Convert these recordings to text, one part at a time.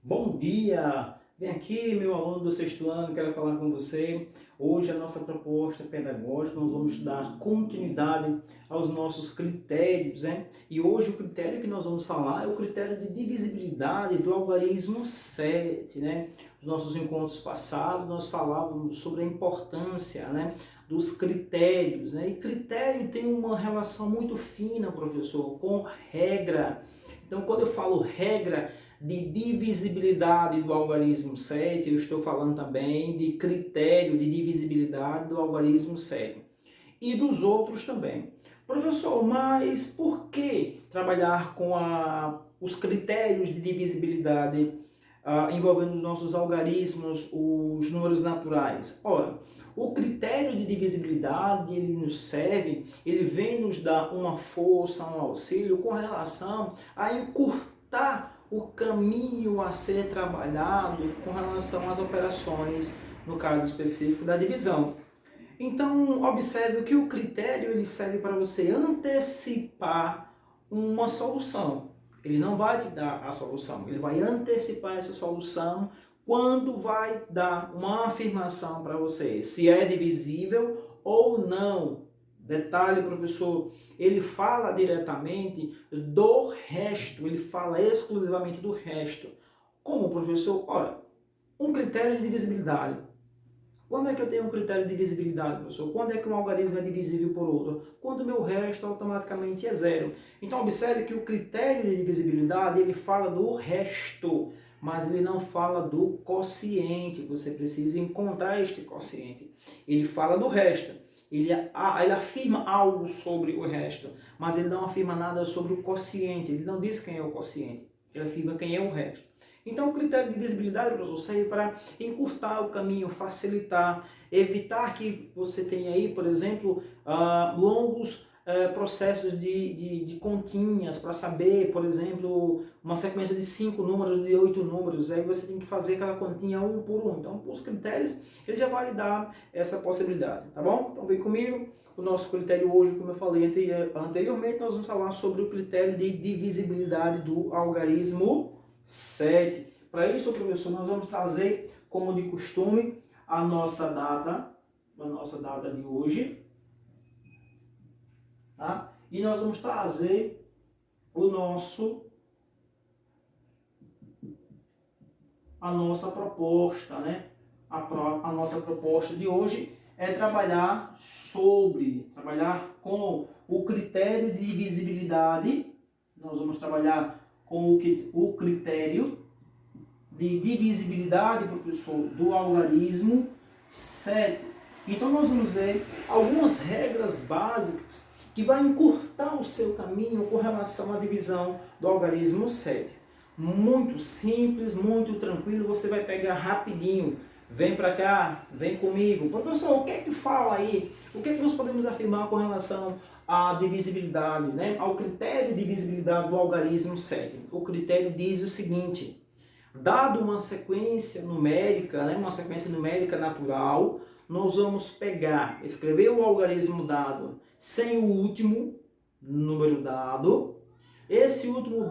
Bom dia! Vem aqui, meu aluno do sexto ano, quero falar com você. Hoje a nossa proposta pedagógica, nós vamos dar continuidade aos nossos critérios, né? E hoje o critério que nós vamos falar é o critério de divisibilidade do algarismo 7, né? Nos nossos encontros passados nós falávamos sobre a importância, né, dos critérios, né? E critério tem uma relação muito fina, professor, com regra. Então, quando eu falo regra de divisibilidade do algarismo 7, eu estou falando também de critério de divisibilidade do algarismo 7 e dos outros também. Professor, mas por que trabalhar com os critérios de divisibilidade envolvendo os nossos algarismos, os números naturais? Ora, o critério de divisibilidade, ele nos serve, ele vem nos dar uma força, um auxílio com relação a encurtar o caminho a ser trabalhado com relação às operações, no caso específico da divisão. Então, observe que o critério ele serve para você antecipar uma solução. Ele não vai te dar a solução, ele vai antecipar essa solução quando vai dar uma afirmação para você, se é divisível ou não. Detalhe, professor, ele fala diretamente do resto, ele fala exclusivamente do resto. Como, professor? Ora, um critério de divisibilidade. Quando é que eu tenho um critério de divisibilidade, professor? Quando é que um algarismo é divisível por outro? Quando o meu resto automaticamente é zero. Então, observe que o critério de divisibilidade, ele fala do resto, mas ele não fala do quociente. Você precisa encontrar este quociente. Ele fala do resto. Ele afirma algo sobre o resto, mas ele não afirma nada sobre o quociente. Ele não diz quem é o quociente. Ele afirma quem é o resto. Então, o critério de divisibilidade, professor, serve para encurtar o caminho, facilitar, evitar que você tenha aí, por exemplo, longos processos de continhas para saber, por exemplo, uma sequência de 5 números, de 8 números, aí você tem que fazer aquela continha um por um. Então, os critérios, ele já vai lhe dar essa possibilidade, tá bom? Então, vem comigo. O nosso critério hoje, como eu falei anteriormente, nós vamos falar sobre o critério de divisibilidade do algarismo 7. Para isso, professor, nós vamos trazer, como de costume, a nossa data de hoje, tá? E nós vamos trazer a nossa proposta, né? A nossa proposta de hoje é trabalhar com o critério de divisibilidade. Nós vamos trabalhar com o critério de divisibilidade, professor, do algarismo 7. Então nós vamos ver algumas regras básicas que vai encurtar o seu caminho com relação à divisão do algarismo 7. Muito simples, muito tranquilo, você vai pegar rapidinho. Vem para cá, vem comigo. Professor, o que é que fala aí? O que é que nós podemos afirmar com relação à divisibilidade, né? Ao critério de divisibilidade do algarismo 7? O critério diz o seguinte: dado uma sequência numérica, né, uma sequência numérica natural, nós vamos escrever o algarismo dado sem o último número dado. Esse último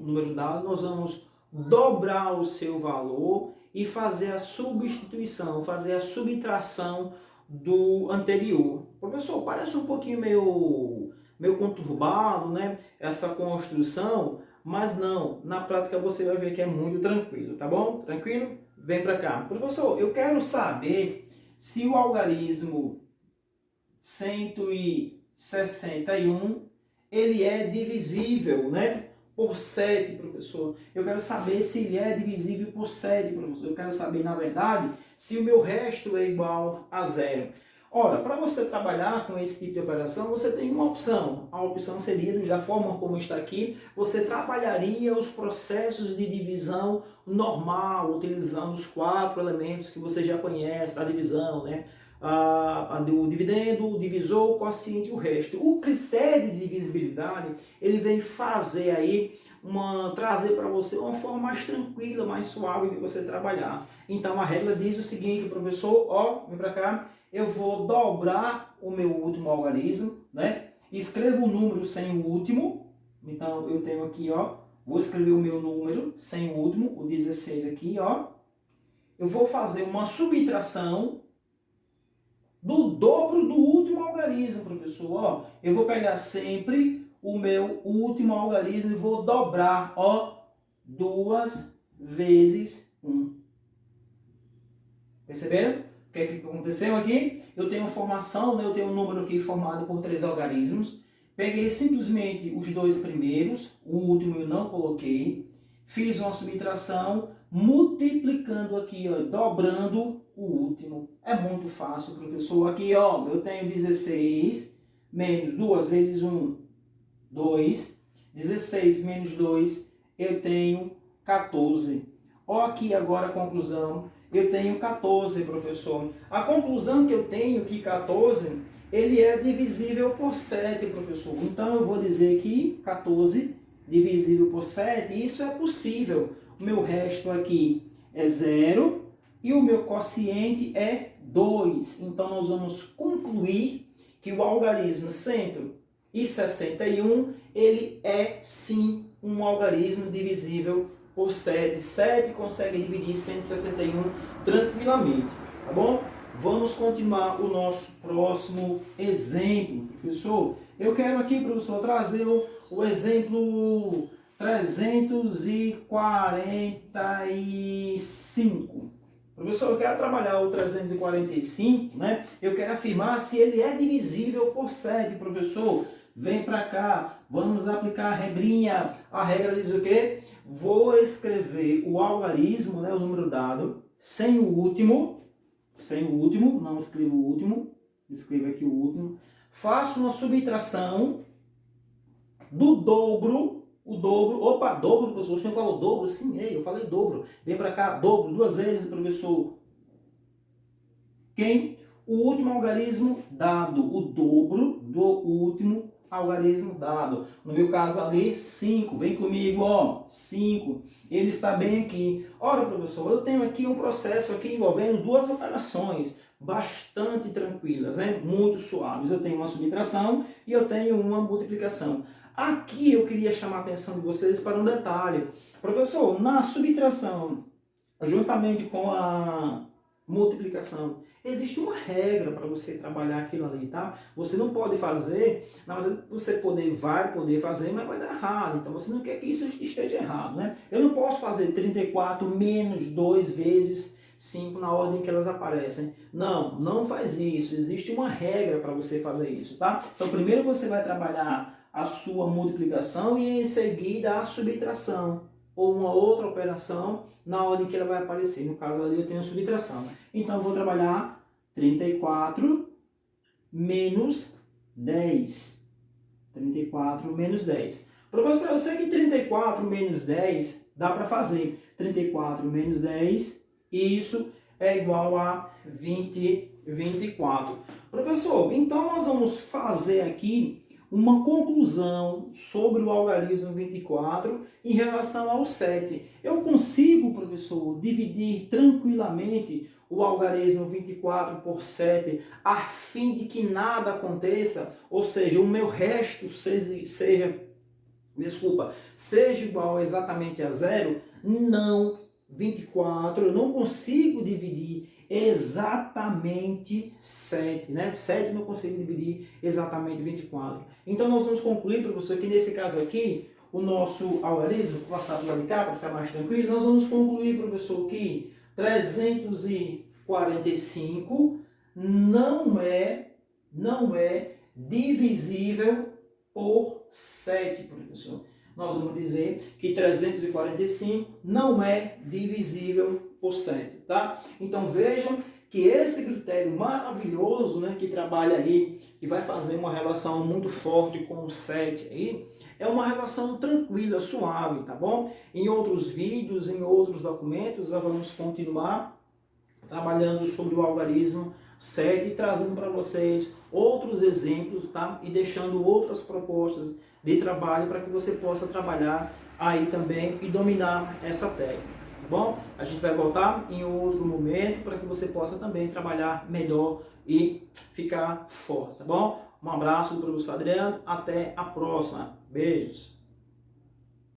número dado, nós vamos dobrar o seu valor e fazer a substituição, fazer a subtração do anterior. Professor, parece um pouquinho meio conturbado, né, essa construção, mas não, na prática você vai ver que é muito tranquilo, tá bom? Tranquilo? Vem para cá. Professor, eu quero saber se o algarismo 161 ele é divisível, né, por 7, professor. Eu quero saber se ele é divisível por 7, professor. Eu quero saber, na verdade, se o meu resto é igual a zero. Ora, para você trabalhar com esse tipo de operação, você tem uma opção. A opção seria, da forma como está aqui, você trabalharia os processos de divisão normal, utilizando os 4 elementos que você já conhece da divisão, né? Do dividendo, o divisor, o quociente e o resto. O critério de divisibilidade, ele vem fazer aí, trazer para você uma forma mais tranquila, mais suave de você trabalhar. Então a regra diz o seguinte, professor, ó, vem para cá, eu vou dobrar o meu último algarismo, né? Escrevo o número sem o último. Então eu tenho aqui, ó, vou escrever o meu número, sem o último, o 16 aqui, ó. Eu vou fazer uma subtração do dobro do último algarismo, professor. Ó, eu vou pegar sempre o meu último algarismo e vou dobrar, ó, 2 vezes 1. Perceberam? O que é que aconteceu aqui? Eu tenho uma formação, né? Eu tenho um número aqui formado por 3 algarismos. Peguei simplesmente os 2 primeiros, o último eu não coloquei. Fiz uma subtração, multiplicando aqui, ó, dobrando o último. É muito fácil, professor. Aqui, ó, eu tenho 16 menos 2 vezes 1, 2. 16 menos 2, eu tenho 14. Ó, aqui agora a conclusão. Eu tenho 14, professor. A conclusão que eu tenho que 14, ele é divisível por 7, professor. Então, eu vou dizer que 14 divisível por 7, isso é possível. O meu resto aqui é 0 e o meu quociente é 2. Então, nós vamos concluir que o algarismo 161, ele é sim um algarismo divisível por 7. 7 consegue dividir 161 tranquilamente, tá bom? Vamos continuar o nosso próximo exemplo, professor. Eu quero aqui, professor, trazer o exemplo 345. Professor, eu quero trabalhar o 345, né? Eu quero afirmar se ele é divisível por 7, professor. Vem para cá, vamos aplicar a regrinha. A regra diz o quê? Vou escrever o algarismo, né, o número dado, sem o último, não escrevo o último, escrevo aqui o último. Faço uma subtração do dobro, dobro, professor, o senhor falou dobro? Sim, eu falei dobro. Vem para cá, dobro, 2 vezes, professor. Quem? O último algarismo dado, o dobro do último algarismo dado. No meu caso ali, 5. Vem comigo, ó, 5. Ele está bem aqui. Ora, professor, eu tenho aqui um processo aqui envolvendo 2 operações bastante tranquilas, né? Muito suaves. Eu tenho uma subtração e eu tenho uma multiplicação. Aqui eu queria chamar a atenção de vocês para um detalhe. Professor, na subtração, juntamente com a multiplicação, existe uma regra para você trabalhar aquilo ali, tá? Você não pode fazer, na verdade você vai poder fazer, mas vai dar errado. Então você não quer que isso esteja errado, né? Eu não posso fazer 34 menos 2 vezes 5 na ordem que elas aparecem. Não, não faz isso. Existe uma regra para você fazer isso, tá? Então primeiro você vai trabalhar a sua multiplicação e em seguida a subtração ou uma outra operação na ordem que ela vai aparecer. No caso ali eu tenho a subtração. Então eu vou trabalhar 34 menos 10. 34 menos 10. Professor, eu sei que 34 menos 10 dá para fazer. 34 menos 10, isso é igual a 24. Professor, então nós vamos fazer aqui uma conclusão sobre o algarismo 24 em relação ao 7. Eu consigo, professor, dividir tranquilamente o algarismo 24 por 7 a fim de que nada aconteça, ou seja, o meu resto seja igual exatamente a 0? Não, 24, eu não consigo dividir exatamente 7, né? 7 eu não consigo dividir exatamente 24. Então nós vamos concluir, professor, que nesse caso aqui, o nosso algarismo, vou passar para lá de cá para ficar mais tranquilo, nós vamos concluir, professor, que 345 não é divisível por 7, professor. Nós vamos dizer que 345 não é divisível por 7, tá? Então vejam que esse critério maravilhoso, né, que trabalha aí, que vai fazer uma relação muito forte com o 7 aí, é uma relação tranquila, suave, tá bom? Em outros vídeos, em outros documentos, nós vamos continuar trabalhando sobre o algarismo 7 e trazendo para vocês outros exemplos, tá? E deixando outras propostas de trabalho para que você possa trabalhar aí também e dominar essa técnica, tá bom? A gente vai voltar em outro momento para que você possa também trabalhar melhor e ficar forte, tá bom? Um abraço do professor Adriano, até a próxima. Beijos!